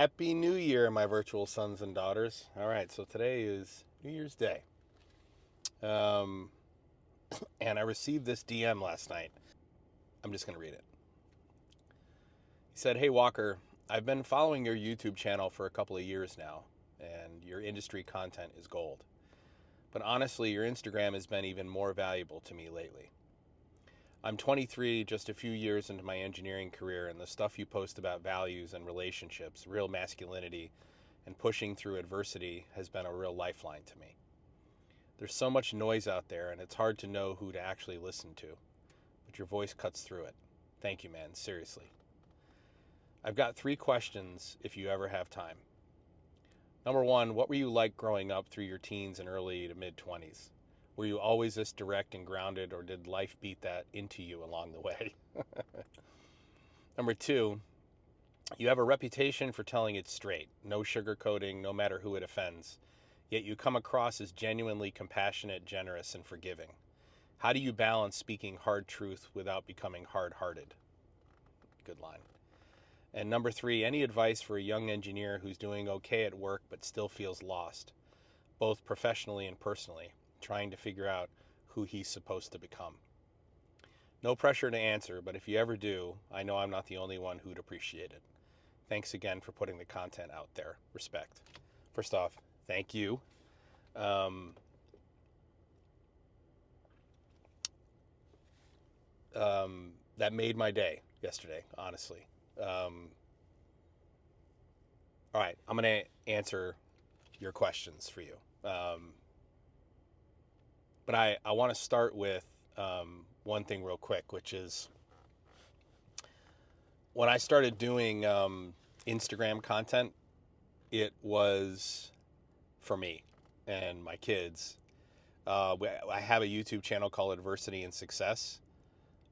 Happy New Year, my virtual sons and daughters. All right, so today is New Year's Day. Um, and I received this DM last night. I'm just going to read it. He said, "Hey, Walker, I've been following your YouTube channel for a couple of years now, and your industry content is gold. But honestly, your Instagram has been even more valuable to me lately. I'm 23, just a few years into my engineering career, and the stuff you post about values and relationships, real masculinity, and pushing through adversity has been a real lifeline to me. There's so much noise out there, and it's hard to know who to actually listen to, but your voice cuts through it. Thank you, man, seriously. I've got 3 questions if you ever have time. Number 1, what were you like growing up through your teens and early to mid-20s? Were you always this direct and grounded, or did life beat that into you along the way? Number 2, you have a reputation for telling it straight, no sugarcoating, no matter who it offends. Yet you come across as genuinely compassionate, generous, and forgiving. How do you balance speaking hard truth without becoming hard-hearted?" Good line. And number 3, any advice for a young engineer who's doing okay at work but still feels lost, both professionally and personally, trying to figure out who he's supposed to become? No pressure to answer, but if you ever do, I know I'm not the only one who'd appreciate it. Thanks again for putting the content out there. Respect. First off, thank you. That made my day yesterday, honestly. All right, I'm going to answer your questions for you. But I want to start with one thing real quick, which is when I started doing Instagram content, it was for me and my kids. I have a YouTube channel called Adversity and Success,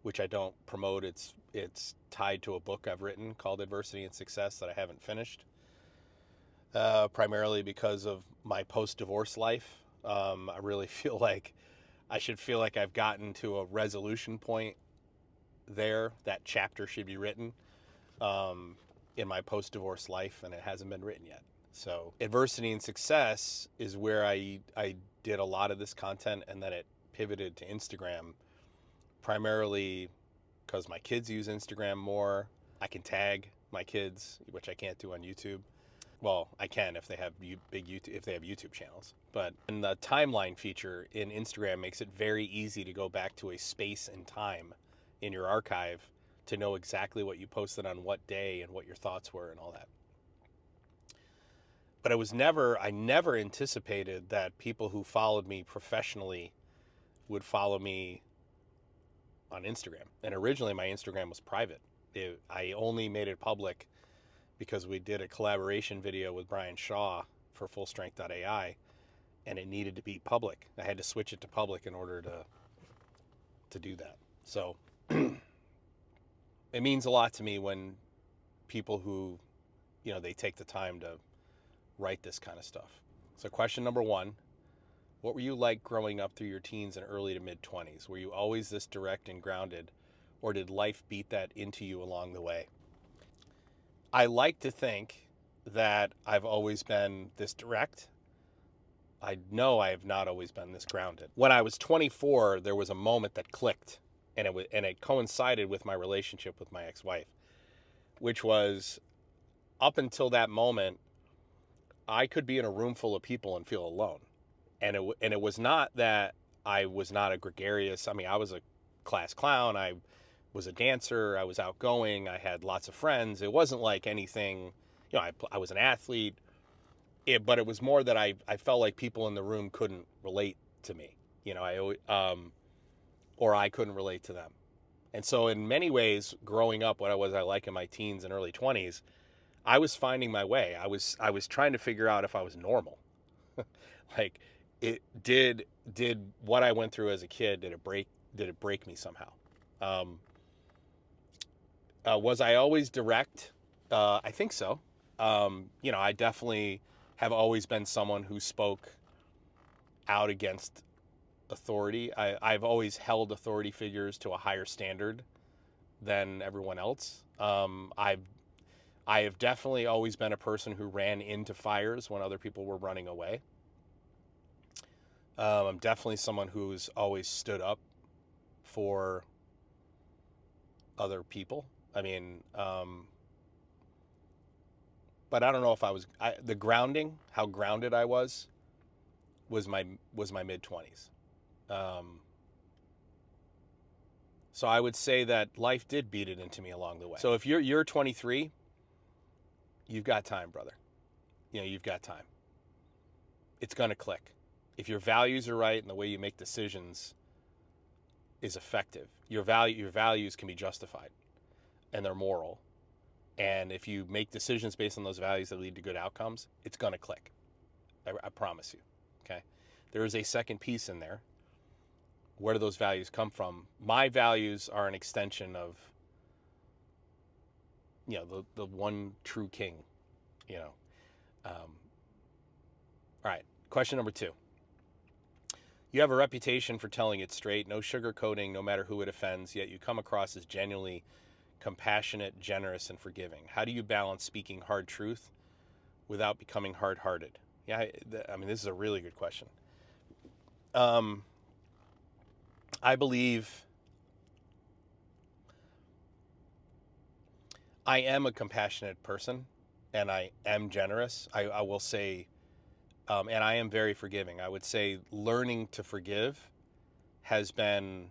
which I don't promote. It's tied to a book I've written called Adversity and Success that I haven't finished, primarily because of my post-divorce life. I really feel like I should feel like I've gotten to a resolution point there. That chapter should be written in my post-divorce life, and it hasn't been written yet. So Adversity and Success is where I did a lot of this content, and then it pivoted to Instagram, primarily because my kids use Instagram more. I can tag my kids, which I can't do on YouTube. Well, I can if they have YouTube channels. But and the timeline feature in Instagram makes it very easy to go back to a space and time in your archive to know exactly what you posted on what day and what your thoughts were and all that. But I never anticipated that people who followed me professionally would follow me on Instagram. And originally my Instagram was private. I only made it public because we did a collaboration video with Brian Shaw for fullstrength.ai, and it needed to be public. I had to switch it to public in order to do that. So it means a lot to me when people who, they take the time to write this kind of stuff. So question number 1, what were you like growing up through your teens and early to mid-20s? Were you always this direct and grounded, or did life beat that into you along the way? I like to think that I've always been this direct. I know I have not always been this grounded. When I was 24, there was a moment that clicked, and it coincided with my relationship with my ex-wife, which was, up until that moment, I could be in a room full of people and feel alone. And it was not that I was not a gregarious. I mean, I was a class clown. I was a dancer. I was outgoing. I had lots of friends. It wasn't like anything, I was an athlete. But it was more that I felt like people in the room couldn't relate to me. Or I couldn't relate to them. And so in many ways, growing up, what was I like in my teens and early 20s, I was finding my way. I was trying to figure out if I was normal. Like, it did what I went through as a kid, did it break me somehow? Was I always direct? I think so. I definitely have always been someone who spoke out against authority. I've always held authority figures to a higher standard than everyone else. I have definitely always been a person who ran into fires when other people were running away. I'm definitely someone who's always stood up for other people. I mean, but I don't know if the grounding, how grounded I was my mid-20s. So I would say that life did beat it into me along the way. So if you're 23, you've got time, brother. You've got time. It's going to click. If your values are right and the way you make decisions is effective, your values can be justified and they're moral. And if you make decisions based on those values that lead to good outcomes, it's going to click. I promise you. Okay. There is a second piece in there. Where do those values come from? My values are an extension of, the one true king, All right. Question number 2. You have a reputation for telling it straight, no sugarcoating, no matter who it offends, yet you come across as genuinely compassionate, generous, and forgiving. How do you balance speaking hard truth without becoming hard-hearted? Yeah, I mean, this is a really good question. I believe I am a compassionate person, and I am generous. I will say, and I am very forgiving. I would say learning to forgive has been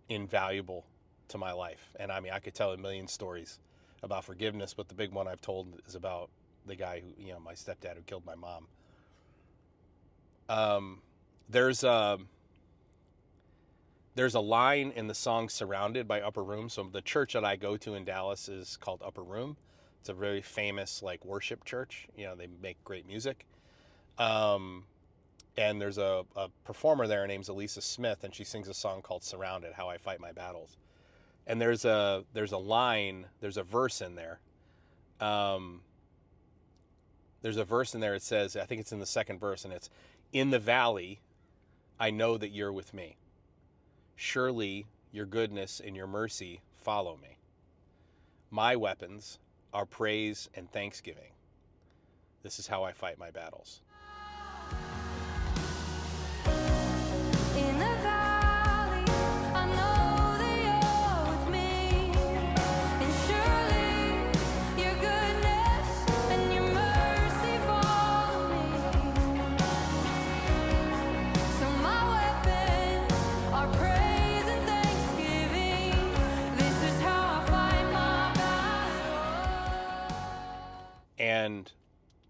invaluable to my life. And I mean, I could tell a million stories about forgiveness, but the big one I've told is about the guy who, my stepdad who killed my mom. There's a line in the song Surrounded by Upper Room. So the church that I go to in Dallas is called Upper Room. It's a very famous worship church. They make great music. And there's a performer there, her name's Elisa Smith, and she sings a song called Surrounded, How I Fight My Battles. And there's a line, there's a verse in there. There's a verse in there, it says, I think it's in the second verse, and it's, in the valley, I know that you're with me. Surely your goodness and your mercy follow me. My weapons are praise and thanksgiving. This is how I fight my battles. In the valley, I know that you're with me, and surely your goodness and your mercy follow me. So my weapons are praise and thanksgiving. This is how I fight my battle. And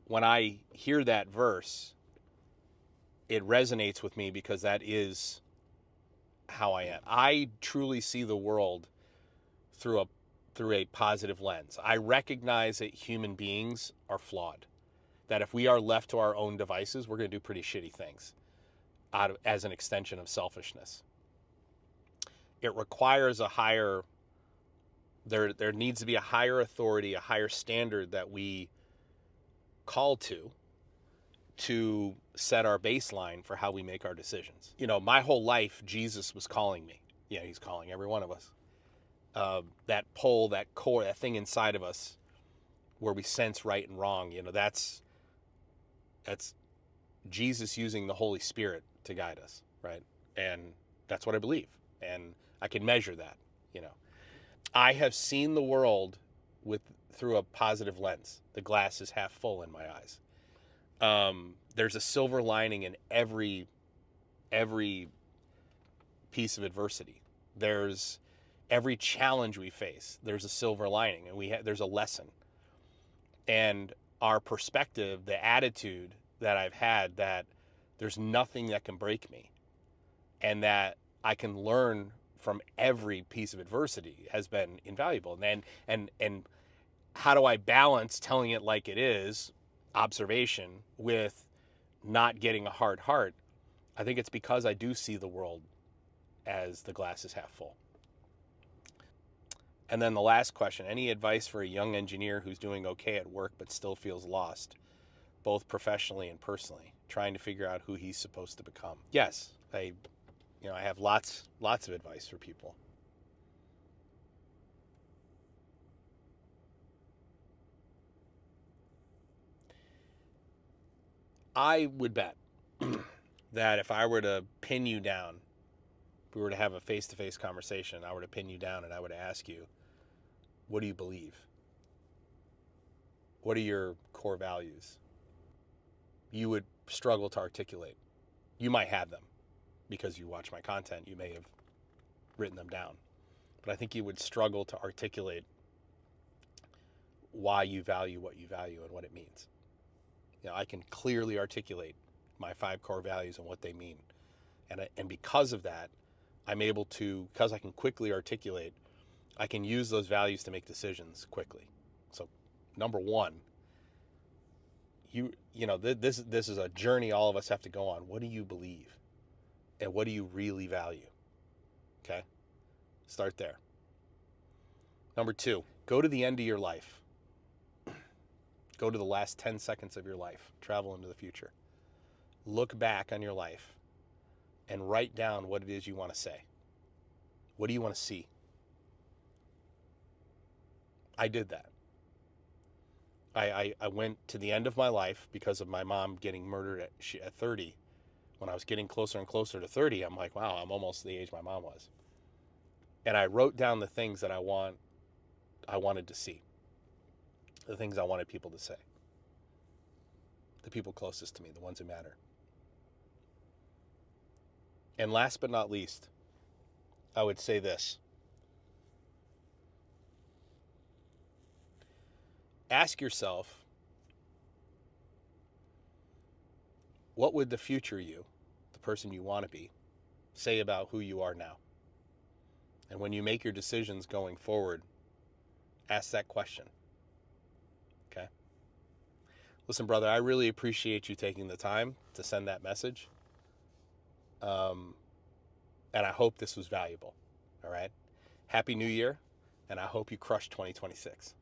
when I hear that verse, it resonates with me because that is how I am. I truly see the world through a positive lens. I recognize that human beings are flawed. That if we are left to our own devices, we're going to do pretty shitty things as an extension of selfishness. It requires a higher, there needs to be a higher authority, a higher standard that we call to set our baseline for how we make our decisions. My whole life, Jesus was calling me. He's calling every one of us. That pull, that core, that thing inside of us where we sense right and wrong, that's Jesus using the Holy Spirit to guide us, right? And that's what I believe. And I can measure that, I have seen the world through a positive lens. The glass is half full in my eyes. There's a silver lining in every piece of adversity. There's every challenge we face. There's a silver lining, and there's a lesson. And our perspective, the attitude that I've had, that there's nothing that can break me, and that I can learn from every piece of adversity, has been invaluable. And how do I balance telling it like it is, observation, with not getting a hard heart? I think it's because I do see the world as the glass is half full. And then the last question, any advice for a young engineer who's doing okay at work but still feels lost, both professionally and personally, trying to figure out who he's supposed to become? Yes, I have lots of advice for people. I would bet that if I were to pin you down, if we were to have a face-to-face conversation, I were to pin you down and I would ask you, what do you believe? What are your core values? You would struggle to articulate. You might have them because you watch my content. You may have written them down. But I think you would struggle to articulate why you value what you value and what it means. You know, I can clearly articulate my 5 core values and what they mean. And because of that, I'm able to, because I can quickly articulate, I can use those values to make decisions quickly. So, number one, this is a journey all of us have to go on. What do you believe? And what do you really value? Okay? Start there. Number 2, go to the end of your life. Go to the last 10 seconds of your life. Travel into the future. Look back on your life and write down what it is you want to say. What do you want to see? I did that. I went to the end of my life because of my mom getting murdered at 30. When I was getting closer and closer to 30, I'm like, wow, I'm almost the age my mom was. And I wrote down the things that I wanted to see. The things I wanted people to say. The people closest to me, the ones who matter. And last but not least, I would say this. Ask yourself, what would the future you, the person you want to be, say about who you are now? And when you make your decisions going forward, ask that question. Okay? Listen, brother, I really appreciate you taking the time to send that message. And I hope this was valuable. All right? Happy New Year, and I hope you crush 2026.